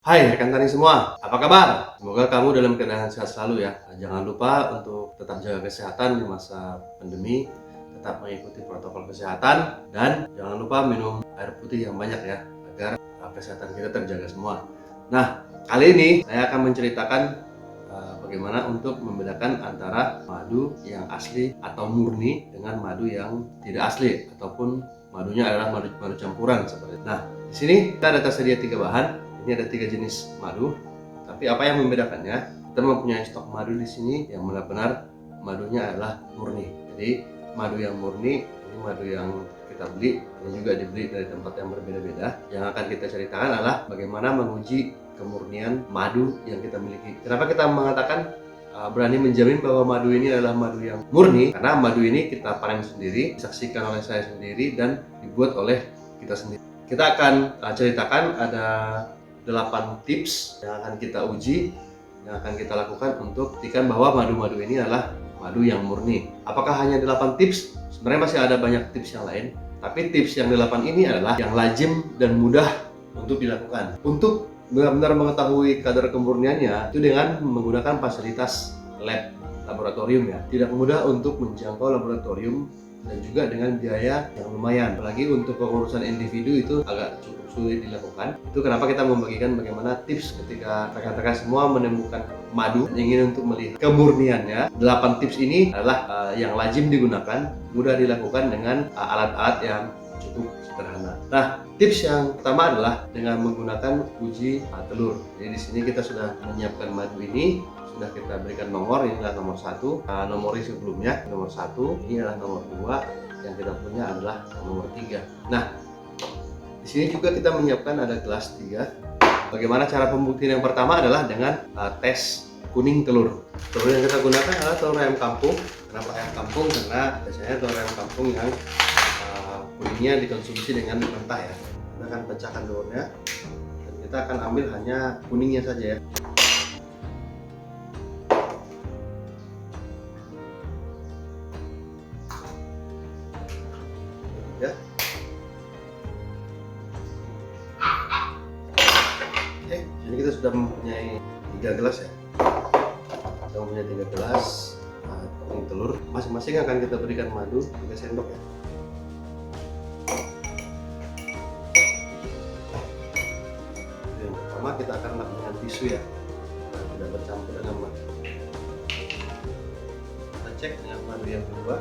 Hai rekan tani semua, apa kabar? Semoga kamu dalam keadaan sehat selalu ya. Jangan lupa untuk tetap jaga kesehatan di masa pandemi, tetap mengikuti protokol kesehatan, dan jangan lupa minum air putih yang banyak ya, agar kesehatan kita terjaga semua. Nah, kali ini saya akan menceritakan bagaimana untuk membedakan antara madu yang asli atau murni dengan madu yang tidak asli, ataupun madunya adalah madu campuran seperti itu. Nah, di sini kita ada tersedia 3 bahan. Ini ada 3 jenis madu, tapi apa yang membedakannya? Kita mempunyai stok madu di sini yang benar-benar madunya adalah murni. Jadi madu yang murni ini madu yang kita beli, ini juga dibeli dari tempat yang berbeda-beda. Yang akan kita ceritakan adalah bagaimana menguji kemurnian madu yang kita miliki. Kenapa kita mengatakan berani menjamin bahwa madu ini adalah madu yang murni? Karena madu ini kita panen sendiri, disaksikan oleh saya sendiri, dan dibuat oleh kita sendiri. Kita akan ceritakan ada 8 tips yang akan kita uji, yang akan kita lakukan untuk buktikan bahwa madu-madu ini adalah madu yang murni. Apakah hanya 8 tips? Sebenarnya masih ada banyak tips yang lain, tapi tips yang 8 ini adalah yang lazim dan mudah untuk dilakukan. Untuk benar-benar mengetahui kadar kemurniannya itu dengan menggunakan fasilitas lab, laboratorium ya. Tidak mudah untuk menjangkau laboratorium dan juga dengan biaya yang lumayan. Apalagi untuk pengurusan individu itu agak cukup sulit dilakukan. Itu kenapa kita membagikan bagaimana tips ketika rekan-rekan semua menemukan madu dan ingin untuk melihat kemurniannya. 8 tips ini adalah yang lazim digunakan, mudah dilakukan dengan alat-alat yang cukup sederhana. Nah, tips yang pertama adalah dengan menggunakan uji telur. Jadi di sini kita sudah menyiapkan madu ini, sudah kita berikan nomor. Ini adalah nomor 1, nomor sebelumnya nomor 1, ini adalah nomor 2, yang kita punya adalah nomor 3. Nah, di sini juga kita menyiapkan ada gelas 3. Bagaimana cara pembuktian? Yang pertama adalah dengan tes kuning telur. Telur yang kita gunakan adalah telur ayam kampung. Kenapa ayam kampung? Karena biasanya telur ayam kampung yang kuningnya dikonsumsi dengan mentah ya. Kita akan pecahkan telurnya dan kita akan ambil hanya kuningnya saja ya. Ya. Oke, jadi kita sudah mempunyai 3 gelas ya. Kita mempunyai 3 gelas kuning telur. Masing-masing akan kita berikan madu 3 sendok ya. Yang pertama kita akan lakukan dengan tisu ya, tidak bercampur dengan madu. Kita cek dengan madu yang kedua.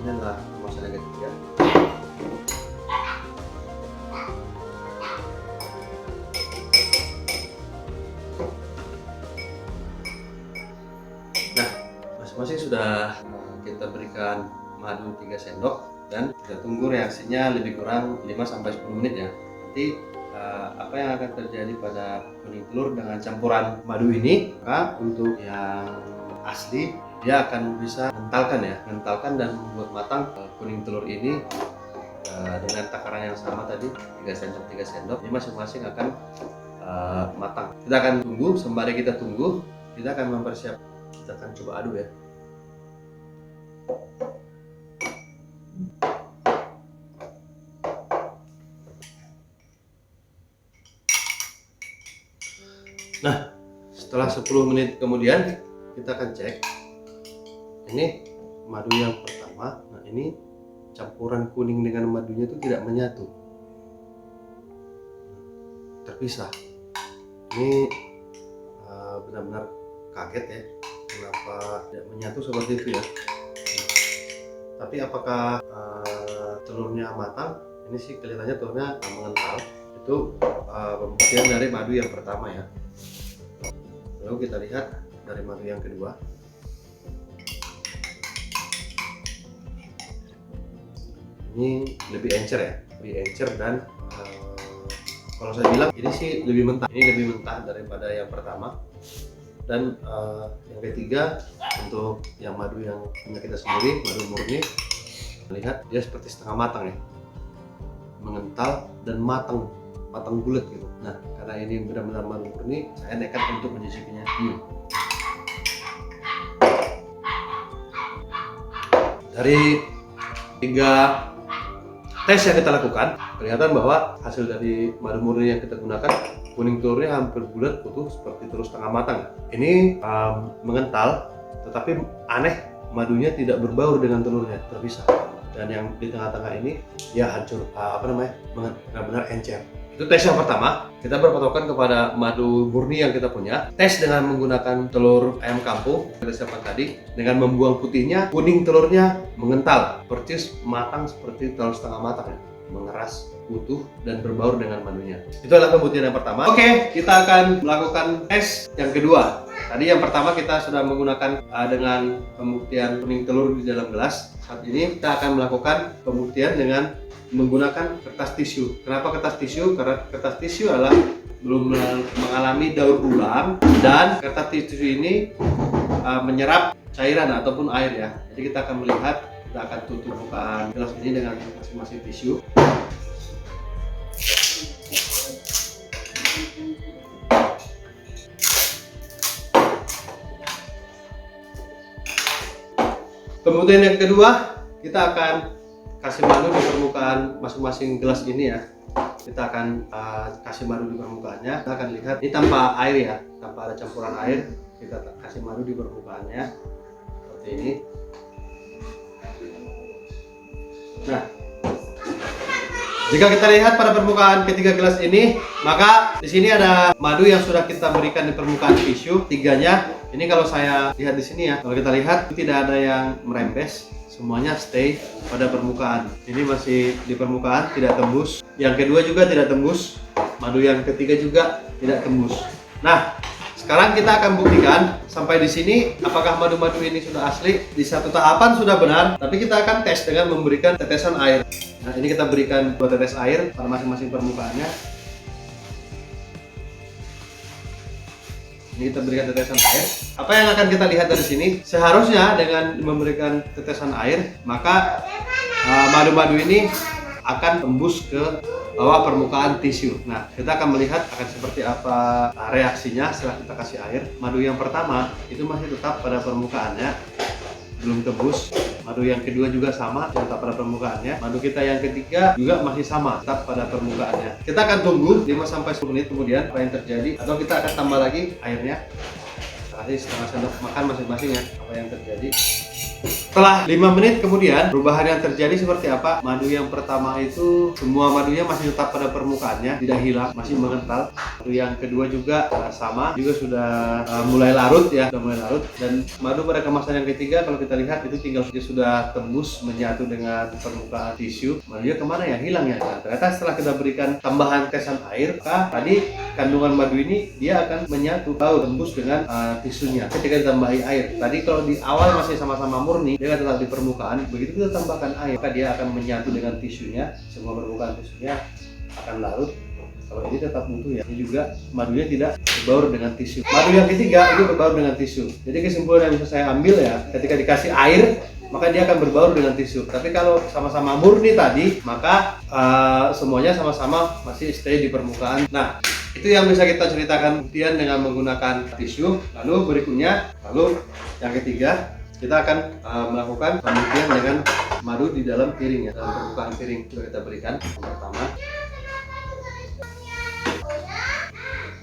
Ini adalah kemasan yang ketiga. Nah, masing-masing sudah kita berikan madu 3 sendok dan kita tunggu reaksinya lebih kurang 5-10 menit ya. Nanti apa yang akan terjadi pada kuning telur dengan campuran madu ini? Maka untuk yang asli dia akan bisa mengentalkan dan membuat matang kuning telur ini dengan takaran yang sama tadi, 3 sendok. Ini masing-masing akan matang. Kita akan tunggu. Sembari kita tunggu, kita akan mempersiapkan, kita akan coba aduk ya. Nah, setelah 10 menit kemudian kita akan cek. Ini madu yang pertama. Nah, ini campuran kuning dengan madunya itu tidak menyatu, terpisah. Ini benar-benar kaget ya, kenapa tidak menyatu seperti itu ya. Tapi apakah telurnya matang? Ini sih kelihatannya telurnya mengental. Itu pembuktian dari madu yang pertama ya. Lalu kita lihat dari madu yang kedua. Ini lebih encer ya, lebih encer, dan kalau saya bilang ini sih lebih mentah. Ini lebih mentah daripada yang pertama. Dan yang ketiga, untuk yang madu yang punya kita sendiri, madu murni, lihat dia seperti setengah matang ya, mengental dan matang bulat gitu. Nah, karena ini benar-benar madu murni, saya nekat untuk mencicipinya dulu. Dari 3 tes yang kita lakukan, kelihatan bahwa hasil dari madu murni yang kita gunakan, kuning telurnya hampir bulat, utuh seperti telur setengah matang. Ini mengental, tetapi aneh, madunya tidak berbaur dengan telurnya, terpisah. Dan yang di tengah-tengah ini ya hancur, benar-benar encer. Itu tes yang pertama. Kita berpatokan kepada madu murni yang kita punya. Tes dengan menggunakan telur ayam kampung yang kita siapkan tadi, dengan membuang putihnya, kuning telurnya mengental, percis matang seperti telur setengah matang, mengeras, utuh, dan berbaur dengan madunya. Itu adalah pembuktian yang pertama. Oke, kita akan melakukan tes yang kedua. Tadi yang pertama kita sudah menggunakan dengan pembuktian kuning telur di dalam gelas. Saat ini kita akan melakukan pembuktian dengan menggunakan kertas tisu. Kenapa kertas tisu? Karena kertas tisu adalah belum mengalami daur ulang, dan kertas tisu ini menyerap cairan ataupun air ya. Jadi kita akan melihat, kita akan tutup permukaan gelas ini dengan masing-masing tisu. Kemudian yang kedua, kita akan kasih madu di permukaan masing-masing gelas ini ya. Kita akan kasih madu di permukaannya. Kita akan lihat ini tanpa air ya, tanpa ada campuran air. Kita kasih madu di permukaannya seperti ini. Nah, jika kita lihat pada permukaan ketiga gelas ini, maka di sini ada madu yang sudah kita berikan di permukaan tisu tiganya. Ini kalau saya lihat di sini ya, kalau kita lihat tidak ada yang merembes. Semuanya stay pada permukaan. Ini masih di permukaan, tidak tembus. Yang kedua juga tidak tembus. Madu yang ketiga juga tidak tembus. Nah, sekarang kita akan buktikan sampai di sini apakah madu-madu ini sudah asli. Di satu tahapan sudah benar, tapi kita akan tes dengan memberikan tetesan air. Nah, ini kita berikan 2 tetes air pada masing-masing permukaannya. Ini kita berikan tetesan air. Apa yang akan kita lihat dari sini? Seharusnya dengan memberikan tetesan air, maka madu-madu ini akan tembus ke bawah permukaan tisu. Nah, kita akan melihat akan seperti apa reaksinya setelah kita kasih air. Madu yang pertama itu masih tetap pada permukaannya, belum tembus. Madu yang kedua juga sama, tetap pada permukaannya. Madu kita yang ketiga juga masih sama, tetap pada permukaannya. Kita akan tunggu 5-10 menit kemudian apa yang terjadi, atau kita akan tambah lagi airnya. Kita kasih setengah sendok makan masing-masing ya, apa yang terjadi. Setelah 5 menit kemudian, perubahan yang terjadi seperti apa? Madu yang pertama itu semua madunya masih tetap pada permukaannya, tidak hilang, masih mengental. Madu yang kedua juga sama, juga sudah mulai larut ya, sudah mulai larut. Dan madu pada kemasan yang ketiga kalau kita lihat itu tinggal sudah tembus menyatu dengan permukaan tisu. Madunya kemana ya? Hilang ya. Nah, ternyata setelah kita berikan tambahan tetesan air, maka tadi kandungan madu ini dia akan menyatu atau tembus dengan tisunya ketika ditambahi air. Tadi kalau di awal masih sama-sama murni, dia akan tetap di permukaan. Begitu kita tambahkan air, maka dia akan menyatu dengan tisunya. Semua permukaan tisunya akan larut. Kalau ini tetap utuh ya. Ini juga madunya tidak berbaur dengan tisu. Madu yang ketiga itu berbaur dengan tisu. Jadi kesimpulan yang bisa saya ambil ya, ketika dikasih air, maka dia akan berbaur dengan tisu. Tapi kalau sama-sama murni tadi, maka semuanya sama-sama masih stay di permukaan. Nah, itu yang bisa kita ceritakan kemudian dengan menggunakan tisu. Lalu berikutnya, yang ketiga, kita akan melakukan pembuktian dengan madu di dalam piring ya, dalam permukaan piring. Sudah kita berikan yang pertama,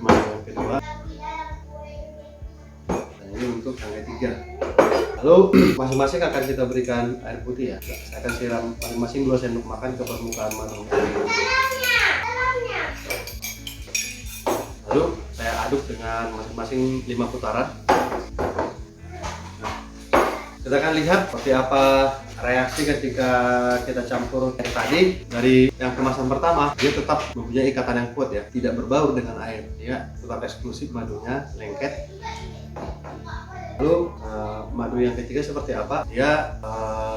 madu yang kedua, dan ini untuk yang ketiga. Lalu masing-masing akan kita berikan air putih ya. Saya akan siram masing-masing 2 sendok makan ke permukaan madu. Lalu saya aduk dengan masing-masing 5 putaran. Kita akan lihat seperti apa reaksi ketika kita campur yang tadi. Dari yang kemasan pertama, dia tetap mempunyai ikatan yang kuat ya, tidak berbaur dengan air, ya tetap eksklusif madunya, lengket. Lalu madu yang ketiga seperti apa? Dia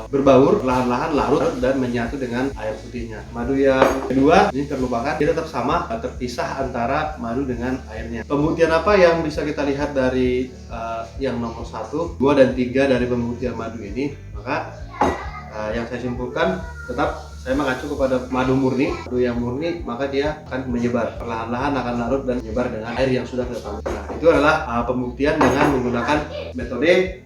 berbaur, perlahan-lahan larut dan menyatu dengan air putihnya. Madu yang kedua ini terlupakan, dia tetap sama, terpisah antara madu dengan airnya. Pembuktian apa yang bisa kita lihat dari yang nomor 1, 2, dan 3 dari pembuktian madu ini? Maka yang saya simpulkan, tetap saya mengacu kepada madu murni. Madu yang murni maka dia akan menyebar, perlahan-lahan akan larut dan menyebar dengan air yang sudah kita tambahkan. Nah, itu adalah pembuktian dengan menggunakan metode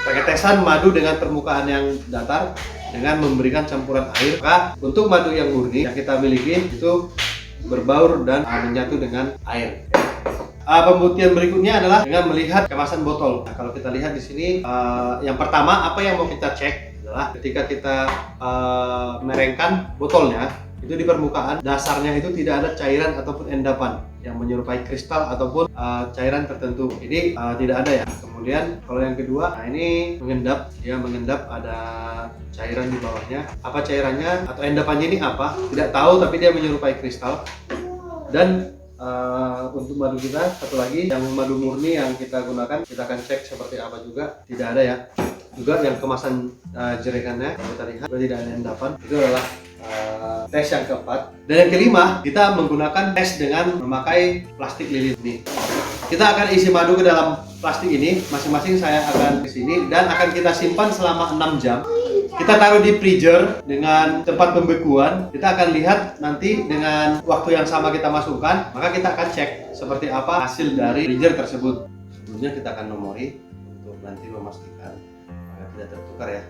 pengetesan madu dengan permukaan yang datar dengan memberikan campuran air. Maka untuk madu yang murni yang kita miliki itu berbaur dan menyatu dengan air. Pembuktian berikutnya adalah dengan melihat kemasan botol. Nah, kalau kita lihat di sini, yang pertama apa yang mau kita cek adalah ketika kita merengkan botolnya, itu di permukaan dasarnya itu tidak ada cairan ataupun endapan yang menyerupai kristal ataupun cairan tertentu. Ini tidak ada ya. Kemudian kalau yang kedua, nah ini mengendap, ya mengendap ada cairan di bawahnya. Apa cairannya atau endapannya ini apa? Tidak tahu, tapi dia menyerupai kristal. Dan untuk madu kita satu lagi yang madu murni yang kita gunakan, kita akan cek seperti apa juga, tidak ada ya. Juga yang kemasan jerigennya kalau kita lihat juga tidak ada endapan. Itu adalah tes yang keempat. Dan yang kelima, kita menggunakan tes dengan memakai plastik lilin ini. Kita akan isi madu ke dalam plastik ini, masing-masing saya akan ke sini dan akan kita simpan selama 6 jam. Kita taruh di freezer dengan tempat pembekuan. Kita akan lihat nanti dengan waktu yang sama kita masukkan, maka kita akan cek seperti apa hasil dari freezer tersebut. Sebelumnya kita akan nomori untuk nanti memastikan agar tidak tertukar ya.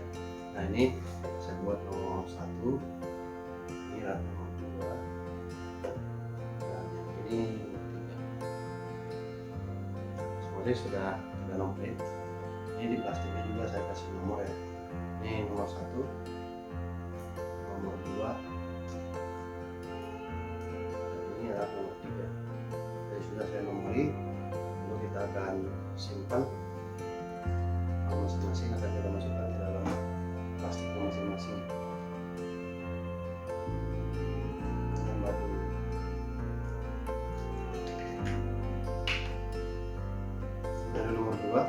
Nah ini saya buat nomor 1, ini nomor 2, dan ini nomor 3. Semuanya sudah nomorin. Ini di plastiknya juga saya kasih nomor ya. Ini nomor 1, nomor 2, dan ini adalah nomor 3. Jadi sudah saya nomori, lalu kita akan simpan masing-masing, akan kita masukkan ke dalam plastiknya masing-masing. Dari nomor 2.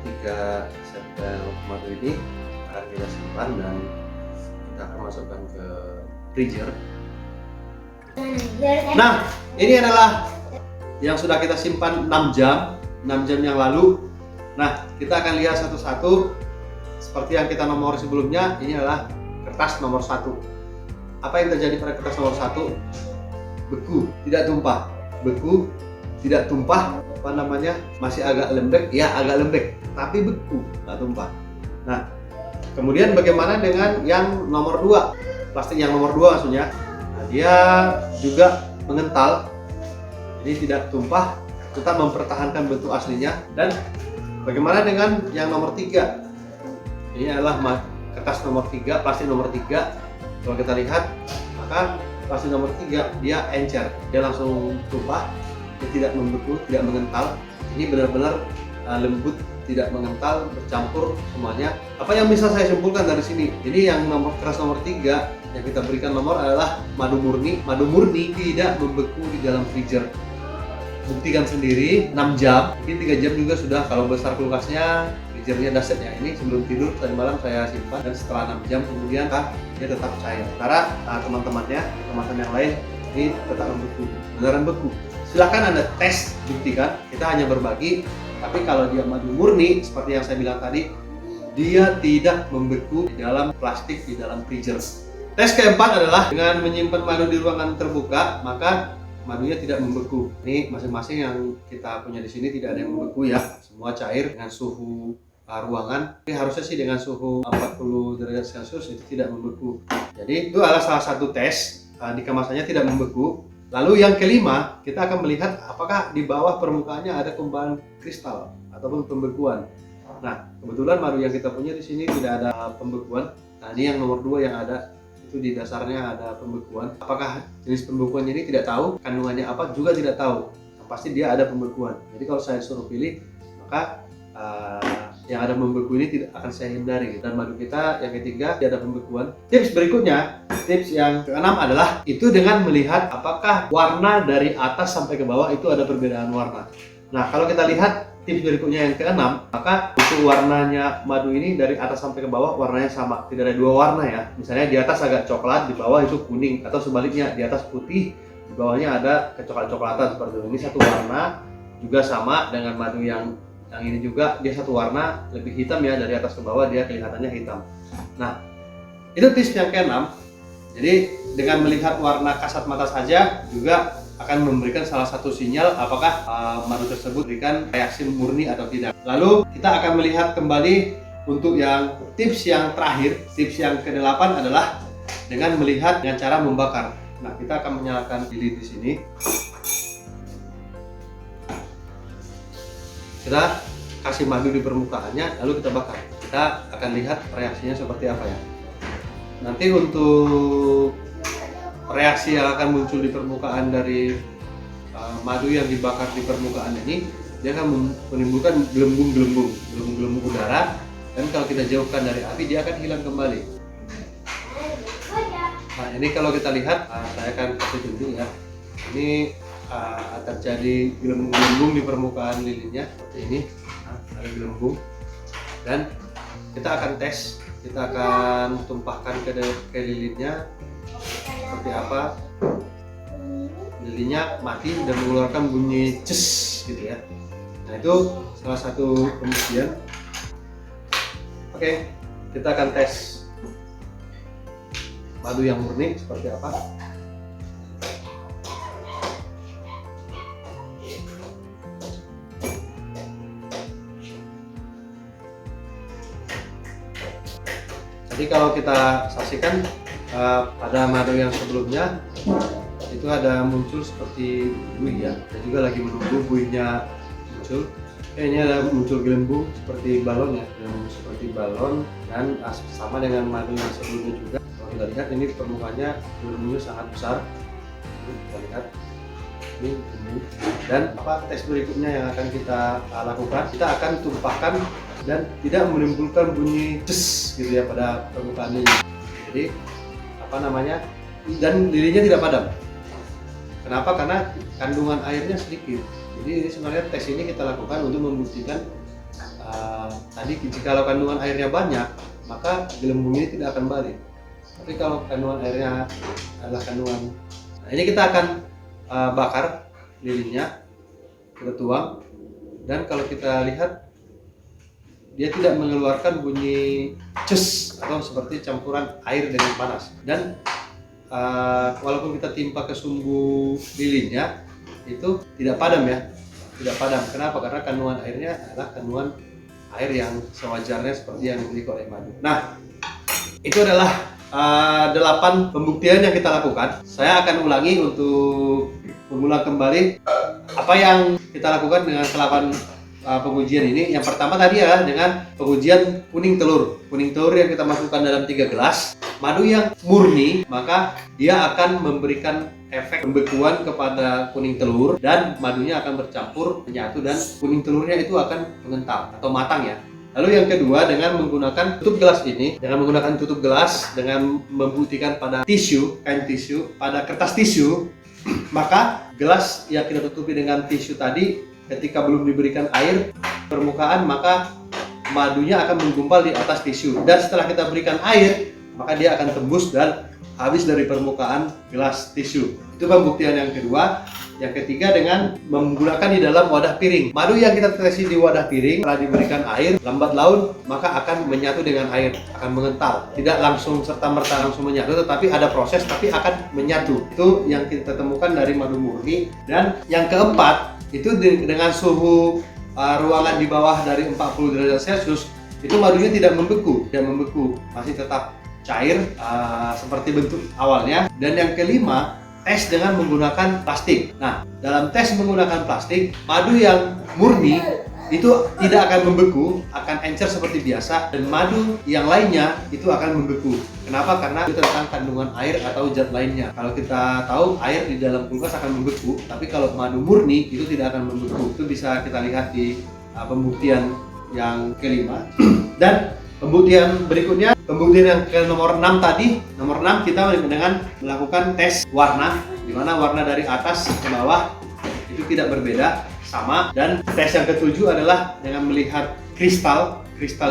Ketika sampel madu ini akan kita simpan dan kita akan masukkan ke freezer. Nah, ini adalah yang sudah kita simpan 6 jam yang lalu. Nah, kita akan lihat satu-satu seperti yang kita nomor sebelumnya. Ini adalah kertas nomor 1. Apa yang terjadi pada kertas nomor 1? Beku, tidak tumpah. Beku, tidak tumpah, masih agak lembek, ya agak lembek, tapi beku, nggak tumpah. Nah, kemudian bagaimana dengan yang nomor 2? Plastik yang nomor 2 maksudnya. Nah, dia juga mengental, ini tidak tumpah, tetap mempertahankan bentuk aslinya. Dan bagaimana dengan yang nomor 3? Ini adalah kertas nomor 3, plastik nomor 3. Kalau kita lihat, maka plastik nomor 3 dia encer, dia langsung tumpah. Dia tidak membeku, tidak mengental. Ini benar-benar lembut, tidak mengental, bercampur semuanya. Apa yang bisa saya simpulkan dari sini? Jadi yang keras nomor 3 yang kita berikan nomor adalah madu murni. Madu murni tidak membeku di dalam freezer. Buktikan sendiri 6 jam, mungkin 3 jam juga sudah kalau besar kulkasnya, freezernya dasetnya. Ini sebelum tidur tadi malam saya simpan dan setelah 6 jam kemudian dia tetap cair. Sementara teman-temannya, kemasan yang lain ini tetap membeku, beneran beku. Silahkan Anda tes, buktikan. Kita hanya berbagi. Tapi kalau dia madu murni, seperti yang saya bilang tadi, dia tidak membeku di dalam plastik, di dalam freezer. Tes keempat adalah dengan menyimpan madu di ruangan terbuka, maka madunya tidak membeku. Ini masing-masing yang kita punya di sini tidak ada yang membeku ya. Semua cair dengan suhu ruangan. Ini harusnya sih dengan suhu 40 derajat Celcius itu tidak membeku. Jadi itu adalah salah satu tes di kemasannya tidak membeku. Lalu yang kelima, kita akan melihat apakah di bawah permukaannya ada kumparan kristal ataupun pembekuan. Nah, kebetulan madu yang kita punya di sini tidak ada pembekuan. Nah, ini yang nomor 2 yang ada, itu di dasarnya ada pembekuan. Apakah jenis pembekuannya ini tidak tahu, kandungannya apa juga tidak tahu. Nah, pasti dia ada pembekuan. Jadi kalau saya suruh pilih, maka yang ada membeku ini tidak akan saya hindari. Dan madu kita yang ketiga tidak ada pembekuan. Tips berikutnya, tips yang keenam adalah itu dengan melihat apakah warna dari atas sampai ke bawah itu ada perbedaan warna. Nah, kalau kita lihat tips berikutnya yang keenam, maka untuk warnanya madu ini dari atas sampai ke bawah warnanya sama, tidak ada dua warna ya. Misalnya di atas agak coklat, di bawah itu kuning, atau sebaliknya di atas putih, di bawahnya ada kecoklat-coklatan seperti itu. Ini satu warna, juga sama dengan madu yang ini juga, dia satu warna, lebih hitam ya, dari atas ke bawah dia kelihatannya hitam. Nah, itu tips yang keenam. Jadi dengan melihat warna kasat mata saja juga akan memberikan salah satu sinyal apakah madu tersebut berikan reaksi murni atau tidak. Lalu kita akan melihat kembali untuk yang tips yang terakhir, tips yang ke-8 adalah dengan melihat dengan cara membakar. Nah, kita akan menyalakan lilin di sini. Kita kasih madu di permukaannya, lalu kita bakar. Kita akan lihat reaksinya seperti apa ya. Nanti untuk reaksi yang akan muncul di permukaan dari madu yang dibakar di permukaan ini, dia akan menimbulkan gelembung-gelembung udara, dan kalau kita jauhkan dari api dia akan hilang kembali. Nah, ini kalau kita lihat, saya akan kasih tunjuk ya. Ini terjadi gelembung-gelembung di permukaan lilinnya seperti ini. Nah, ada gelembung, dan kita akan tes, kita akan tumpahkan ke lilinnya seperti apa. Lilinnya mati dan mengeluarkan bunyi ces gitu ya. Nah, itu salah satu pembuktian. Oke, kita akan tes madu yang murni seperti apa. Jadi kalau kita saksikan pada madu yang sebelumnya itu ada muncul seperti buih ya, dan juga lagi menunggu buihnya muncul. Ini ada muncul gelembung seperti balon ya, gelembung seperti balon, dan sama dengan madu yang sebelumnya juga. Kalau kita lihat ini permukaannya gelembungnya sangat besar. Kita lihat ini gelembung. Dan tes berikutnya yang akan kita lakukan, kita akan tumpahkan dan tidak menimbulkan bunyi ces gitu ya pada permukaan lilin. Jadi dan lilinnya tidak padam. Kenapa? Karena kandungan airnya sedikit. Jadi ini sebenarnya tes ini kita lakukan untuk membuktikan tadi jika kandungan airnya banyak, maka gelembung ini tidak akan balik. Tapi kalau kandungan airnya adalah kandungan, nah ini kita akan bakar lilinnya, kita tuang, dan kalau kita lihat dia tidak mengeluarkan bunyi ces atau seperti campuran air dengan panas. Dan walaupun kita timpa ke sumbu lilinnya, itu tidak padam ya, tidak padam. Kenapa? Karena kandungan airnya adalah kandungan air yang sewajarnya seperti yang dimiliki oleh madu. Nah, itu adalah 8 pembuktian yang kita lakukan. Saya akan ulangi untuk mengulang kembali apa yang kita lakukan dengan 8 pengujian ini. Yang pertama tadi adalah dengan pengujian kuning telur. Kuning telur yang kita masukkan dalam 3 gelas. Madu yang murni, maka dia akan memberikan efek pembekuan kepada kuning telur, dan madunya akan bercampur, menyatu, dan kuning telurnya itu akan mengental atau matang ya. Lalu yang kedua, dengan menggunakan tutup gelas ini, dengan menggunakan tutup gelas, dengan membuktikan pada tisu, kain tisu, pada kertas tisu, maka gelas yang kita tutupi dengan tisu tadi, ketika belum diberikan air permukaan, maka madunya akan menggumpal di atas tisu, dan setelah kita berikan air, maka dia akan tembus dan habis dari permukaan gelas tisu. Itu pembuktian yang kedua. Yang ketiga, dengan menggunakan di dalam wadah piring. Madu yang kita tetes di wadah piring setelah diberikan air lambat laun, maka akan menyatu dengan air, akan mengental. Tidak langsung serta-merta langsung menyatu, tetapi ada proses, tapi akan menyatu. Itu yang kita temukan dari madu murni. Dan yang keempat, itu dengan suhu ruangan di bawah dari 40 derajat Celcius, itu madunya tidak membeku, masih tetap cair seperti bentuk awalnya. Dan yang kelima, tes dengan menggunakan plastik. Nah, dalam tes menggunakan plastik, madu yang murni itu tidak akan membeku, akan encer seperti biasa, dan madu yang lainnya itu akan membeku. Kenapa? Karena itu tentang kandungan air atau zat lainnya. Kalau kita tahu air di dalam kulkas akan membeku, tapi kalau madu murni itu tidak akan membeku. Itu bisa kita lihat di pembuktian yang kelima. Dan pembuktian berikutnya, pembuktian yang ke nomor 6 tadi. Nomor 6 kita dengan melakukan tes warna, di mana warna dari atas ke bawah itu tidak berbeda, sama. Dan tes yang ketujuh adalah dengan melihat kristal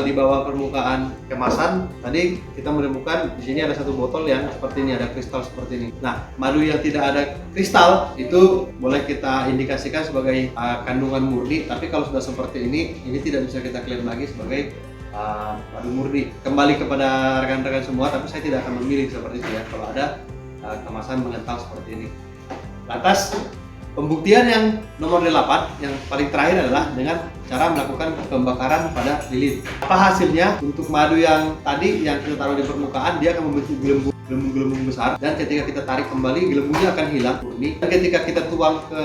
di bawah permukaan kemasan. Tadi kita menemukan di sini ada satu botol yang seperti ini, ada kristal seperti ini. Nah, madu yang tidak ada kristal itu boleh kita indikasikan sebagai kandungan murni, tapi kalau sudah seperti ini tidak bisa kita klaim lagi sebagai madu murni. Kembali kepada rekan-rekan semua, tapi saya tidak akan memilih seperti itu ya kalau ada kemasan mengental seperti ini. Lantas pembuktian yang nomor 8 yang paling terakhir adalah dengan cara melakukan pembakaran pada lilin. Apa hasilnya? Untuk madu yang tadi yang kita taruh di permukaan, dia akan membentuk gelembung besar, dan ketika kita tarik kembali gelembungnya akan hilang murni. Dan ketika kita tuang ke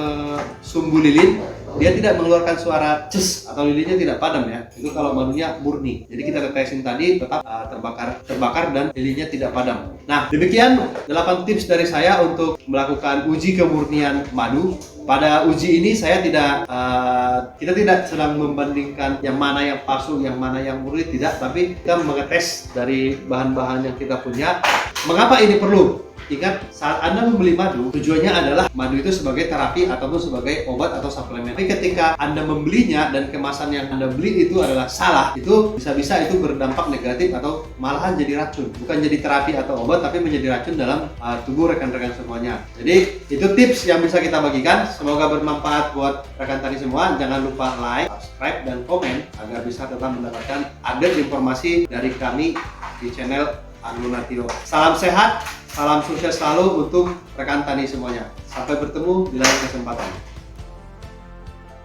sumbu lilin, dia tidak mengeluarkan suara ces atau lilinnya tidak padam ya. Itu kalau madunya murni. Jadi kita tetesin tadi tetap terbakar dan lilinnya tidak padam. Nah, demikian 8 tips dari saya untuk melakukan uji kemurnian madu. Pada uji ini saya kita tidak sedang membandingkan yang mana yang palsu, yang mana yang murni, tidak, tapi kita mengetes dari bahan-bahan yang kita punya. Mengapa ini perlu? Ingat, saat Anda membeli madu, tujuannya adalah madu itu sebagai terapi ataupun sebagai obat atau suplemen. Tapi ketika Anda membelinya dan kemasan yang Anda beli itu adalah salah, itu bisa-bisa itu berdampak negatif atau malahan jadi racun. Bukan jadi terapi atau obat, tapi menjadi racun dalam tubuh rekan-rekan semuanya. Jadi itu tips yang bisa kita bagikan. Semoga bermanfaat buat rekan tani semua. Jangan lupa like, subscribe, dan komen agar bisa tetap mendapatkan update informasi dari kami di channel Aglonatio. Salam sehat, salam sukses selalu untuk rekan tani semuanya. Sampai bertemu di lain kesempatan.